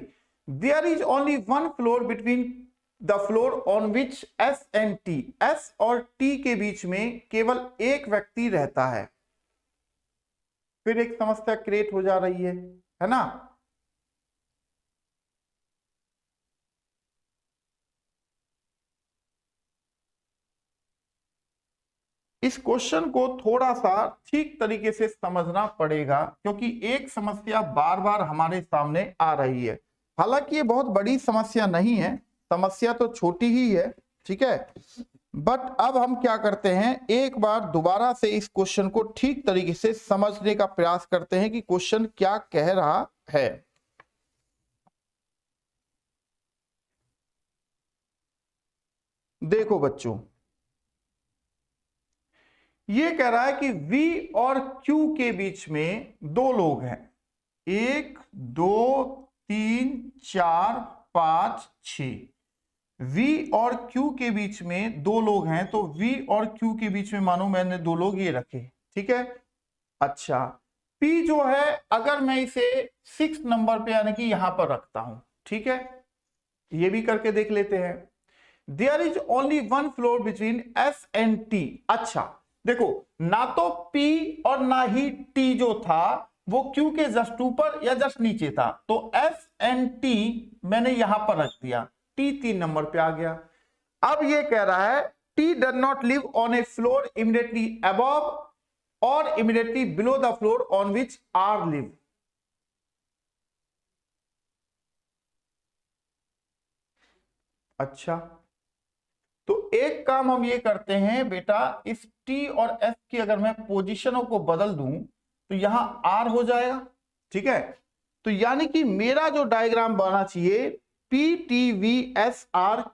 there is only one floor between the floor on which S and T, S और T के बीच में केवल एक व्यक्ति रहता है। फिर एक समस्या क्रिएट हो जा रही है ना। इस क्वेश्चन को थोड़ा सा ठीक तरीके से समझना पड़ेगा, क्योंकि एक समस्या बार बार हमारे सामने आ रही है। हालांकि ये बहुत बड़ी समस्या नहीं है, समस्या तो छोटी ही है, ठीक है। बट अब हम क्या करते हैं, एक बार दोबारा से इस क्वेश्चन को ठीक तरीके से समझने का प्रयास करते हैं कि क्वेश्चन क्या कह रहा है। देखो बच्चों, ये कह रहा है कि V और Q के बीच में दो लोग हैं, 1 2 3 4 5 6। V और Q के बीच में दो लोग हैं, तो V और Q के बीच में मानो मैंने दो लोग ये रखे, ठीक है। अच्छा, P जो है अगर मैं इसे 6 नंबर पे यानी कि यहां पर रखता हूं, ठीक है, ये भी करके देख लेते हैं। There is only one floor between S and T। अच्छा देखो, ना तो P और ना ही T जो था वो Q के जस्ट ऊपर या जस्ट नीचे था, तो S एंड T मैंने यहां पर रख दिया, T 3 नंबर पे आ गया। अब ये कह रहा है T does not live on a floor immediately above और immediately below the floor on which R live. अच्छा, तो एक काम हम ये करते हैं बेटा, इस T और S की अगर मैं पोजीशनों को बदल दूं तो यहां R हो जाएगा, ठीक है। तो यानी कि मेरा जो डायग्राम बनना चाहिए PTVSRQ,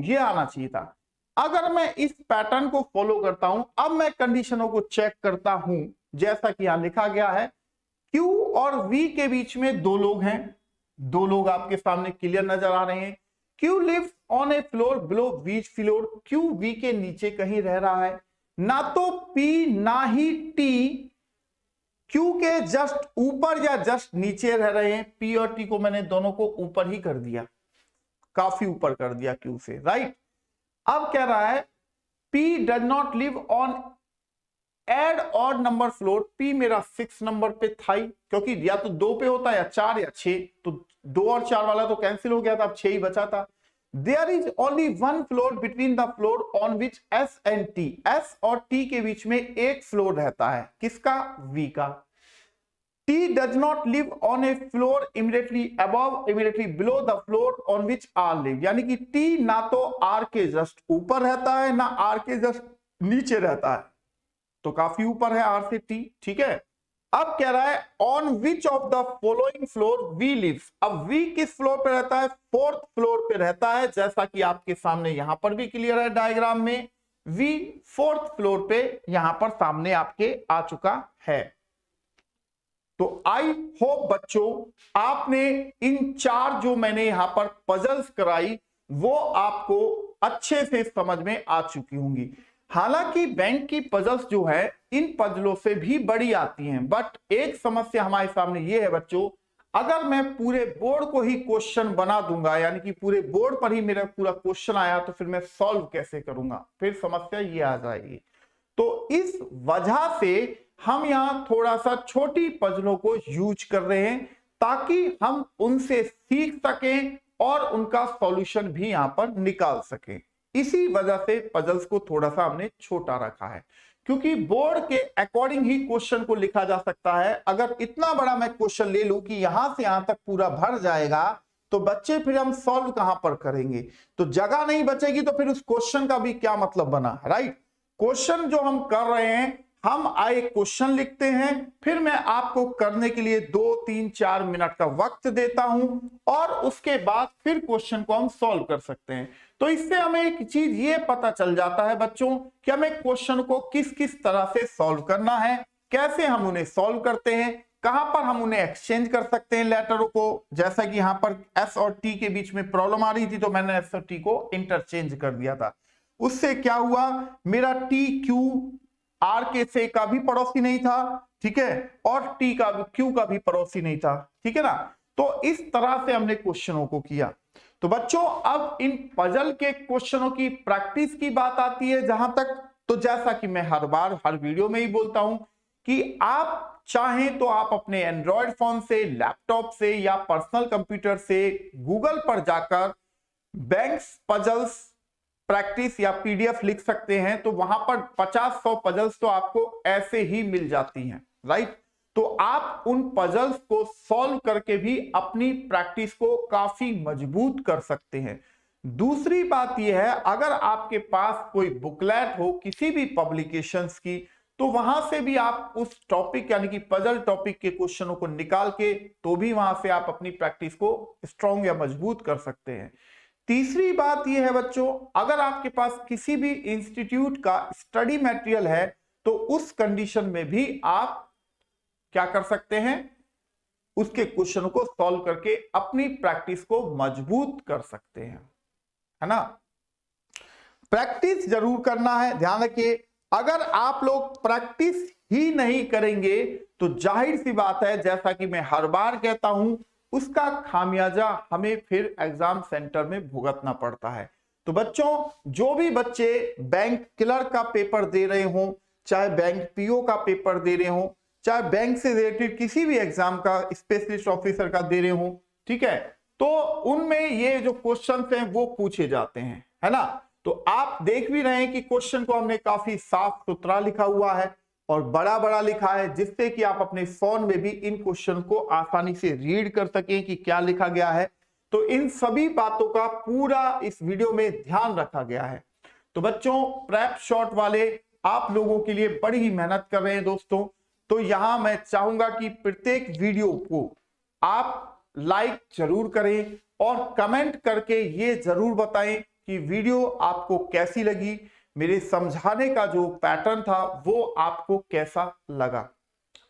ये आना चाहिए था। अगर मैं इस पैटर्न को फॉलो करता हूं, अब मैं कंडीशनों को चेक करता हूं, जैसा कि यहां लिखा गया है, Q और V के बीच में दो लोग हैं, दो लोग आपके सामने क्लियर नजर आ रहे हैं। Q lives on a floor below V floor, Q V के नीचे कहीं रह रहा है। ना तो P ना ही T Q के जस्ट ऊपर या जस्ट नीचे रह रहे हैं। P और T को मैंने दोनों को ऊपर ही कर दिया, काफी ऊपर कर दिया Q से, राइट। अब कह रहा है P does not live on an odd number floor. P मेरा 6 नंबर पे था ही, क्योंकि या तो 2 पे होता या 4 या 6, तो 2 और 4 वाला तो कैंसिल हो गया था, अब 6 ही बचा था। There is only one floor between the floor on which S and T। S और T के बीच में एक फ्लोर रहता है, किसका? V का। T does not live on a floor immediately above, immediately below the floor on which R live। यानी कि T ना तो R के जस्ट ऊपर रहता है ना R के जस्ट नीचे रहता है, तो काफी ऊपर है R से T, ठीक है। अब कह रहा है on which of the following floor V lives. अब V किस फ्लोर पे रहता है? 4th फ्लोर पे रहता है, जैसा कि आपके सामने यहां पर भी क्लियर है डायग्राम में, V 4th फ्लोर पे यहां पर सामने आपके आ चुका है। तो आई होप बच्चों आपने इन 4 जो मैंने यहां पर पजल्स कराई वो आपको अच्छे से समझ में आ चुकी होंगी। हालांकि बैंक की पजल्स जो है इन पजलों से भी बड़ी आती हैं, बट एक समस्या हमारे सामने ये है बच्चों, अगर मैं पूरे बोर्ड को ही क्वेश्चन बना दूंगा, यानी कि पूरे बोर्ड पर ही मेरा पूरा क्वेश्चन आया, तो फिर मैं सॉल्व कैसे करूंगा? फिर समस्या ये आ जाएगी। तो इस वजह से हम यहां थोड़ा सा छोटी पजलों को यूज कर रहे हैं, ताकि हम उनसे सीख सकें और उनका सॉल्यूशन भी यहां पर निकाल सकें। इसी वजह से पजल्स को थोड़ा सा हमने छोटा रखा है, क्योंकि बोर्ड के अकॉर्डिंग ही क्वेश्चन को लिखा जा सकता है। अगर इतना बड़ा मैं क्वेश्चन ले लूं कि यहां से यहां तक पूरा भर जाएगा, तो बच्चे फिर हम सॉल्व कहां पर करेंगे? तो जगह नहीं बचेगी, तो फिर उस क्वेश्चन का भी क्या मतलब बना, राइट। क्वेश्चन जो हम कर रहे हैं, हम आए क्वेश्चन लिखते हैं, फिर मैं आपको करने के लिए 2 3 4 मिनट का वक्त देता हूं, और उसके बाद फिर क्वेश्चन को हम सॉल्व कर सकते हैं। तो इससे हमें एक चीज ये पता चल जाता है बच्चों कि हमें क्वेश्चन को किस किस तरह से सॉल्व करना है, कैसे हम उन्हें सॉल्व करते हैं, कहां पर हम उन्हें एक्सचेंज कर सकते हैं लेटरों को। जैसा कि यहां पर S और T के बीच में प्रॉब्लम आ रही थी, तो मैंने S और T को इंटरचेंज कर दिया था। उससे क्या हुआ, मेरा T Q R के से का भी पड़ोसी नहीं था, ठीक है, और T का भी Q का भी पड़ोसी नहीं था, ठीक है ना। तो इस तरह से हमने क्वेश्चनों को किया। तो बच्चों अब इन पजल के क्वेश्चनों की प्रैक्टिस की बात आती है जहां तक, तो जैसा कि मैं हर बार हर वीडियो में ही बोलता हूं कि आप चाहें तो आप अपने एंड्रॉयड फोन से, लैपटॉप से या पर्सनल कंप्यूटर से गूगल पर जाकर बैंक्स पजल्स प्रैक्टिस या पीडीएफ लिख सकते हैं, तो वहां पर 50-100 पजल्स तो आपको ऐसे ही मिल जाती हैं, राइट। तो आप उन पजल्स को सॉल्व करके भी अपनी प्रैक्टिस को काफी मजबूत कर सकते हैं। दूसरी बात यह है, अगर आपके पास कोई बुकलेट हो किसी भी पब्लिकेशंस की, तो वहां से भी आप उस टॉपिक यानी कि पजल टॉपिक के क्वेश्चनों को निकाल के तो भी वहां से आप अपनी प्रैक्टिस को स्ट्रॉन्ग या मजबूत कर सकते हैं। तीसरी बात यह है बच्चों, अगर आपके पास किसी भी इंस्टीट्यूट का स्टडी मटेरियल है, तो उस कंडीशन में भी आप क्या कर सकते हैं, उसके क्वेश्चन को सॉल्व करके अपनी प्रैक्टिस को मजबूत कर सकते हैं, है ना। प्रैक्टिस जरूर करना है, ध्यान रखिए। अगर आप लोग प्रैक्टिस ही नहीं करेंगे तो जाहिर सी बात है, जैसा कि मैं हर बार कहता हूं, उसका खामियाजा हमें फिर एग्जाम सेंटर में भुगतना पड़ता है। तो बच्चों, जो भी बच्चे बैंक क्लर्क का पेपर दे रहे हो, चाहे बैंक पीओ का पेपर दे रहे हो, चाहे बैंक से रिलेटेड किसी भी एग्जाम का स्पेशलिस्ट ऑफिसर का दे रहे हो, ठीक है, तो उनमें ये जो क्वेश्चंस हैं वो पूछे जाते हैं, है ना। तो आप देख भी रहे हैं कि क्वेश्चन को हमने काफी साफ सुथरा लिखा हुआ है और बड़ा बड़ा लिखा है, जिससे कि आप अपने फोन में भी इन क्वेश्चन को आसानी से रीड कर सकें कि क्या लिखा गया है। तो इन सभी बातों का पूरा इस वीडियो में ध्यान रखा गया है। तो बच्चों, प्रेप शॉट वाले आप लोगों के लिए बड़ी ही मेहनत कर रहे हैं दोस्तों। तो यहां मैं चाहूंगा कि प्रत्येक वीडियो को आप लाइक जरूर करें और कमेंट करके ये जरूर बताएं कि वीडियो आपको कैसी लगी, मेरे समझाने का जो पैटर्न था वो आपको कैसा लगा।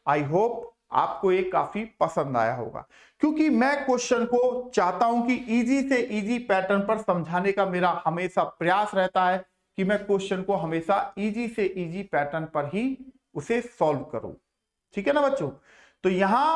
आई होप आपको ये काफी पसंद आया होगा, क्योंकि मैं क्वेश्चन को चाहता हूं कि इजी से इजी पैटर्न पर समझाने का मेरा हमेशा प्रयास रहता है कि मैं क्वेश्चन को हमेशा इजी से इजी पैटर्न पर ही उसे सॉल्व करूं, ठीक है ना बच्चों। तो यहां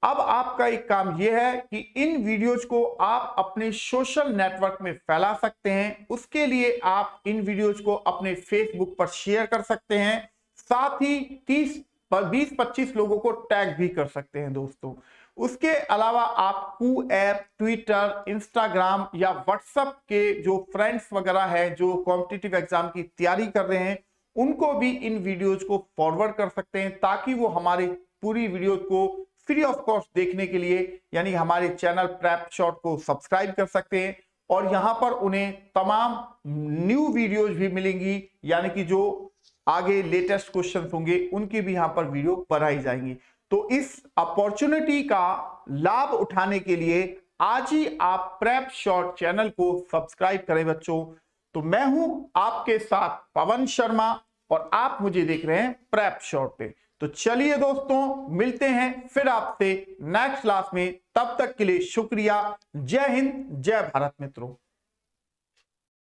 अब आपका एक काम यह है कि इन वीडियोज को आप अपने सोशल नेटवर्क में फैला सकते हैं। उसके लिए आप इन वीडियोज को अपने फेसबुक पर शेयर कर सकते हैं, साथ ही 20-25 लोगों को टैग भी कर सकते हैं दोस्तों। उसके अलावा आप कू ऐप, ट्विटर, इंस्टाग्राम या व्हाट्सएप के जो फ्रेंड्स वगैरह हैं जो कॉम्पिटिटिव एग्जाम की तैयारी कर रहे हैं, उनको भी इन वीडियोज को फॉरवर्ड कर सकते हैं, ताकि वो हमारी पूरी वीडियो को फ्री ऑफ कॉस्ट देखने के लिए यानी हमारे चैनल प्रेप शॉट को सब्सक्राइब कर सकते हैं। और यहां पर उन्हें तमाम न्यू वीडियोज भी मिलेंगी, यानी कि जो आगे लेटेस्ट क्वेश्चंस होंगे उनकी भी यहां पर वीडियो बनाई जाएंगी। तो इस अपॉर्चुनिटी का लाभ उठाने के लिए आज ही आप प्रेप शॉट चैनल को सब्सक्राइब करें बच्चों। तो मैं हूं आपके साथ पवन शर्मा और आप मुझे देख रहे हैं प्रेप शॉट पे। तो चलिए दोस्तों, मिलते हैं फिर आपसे नेक्स्ट क्लास में। तब तक के लिए शुक्रिया। जय हिंद, जय भारत मित्रों।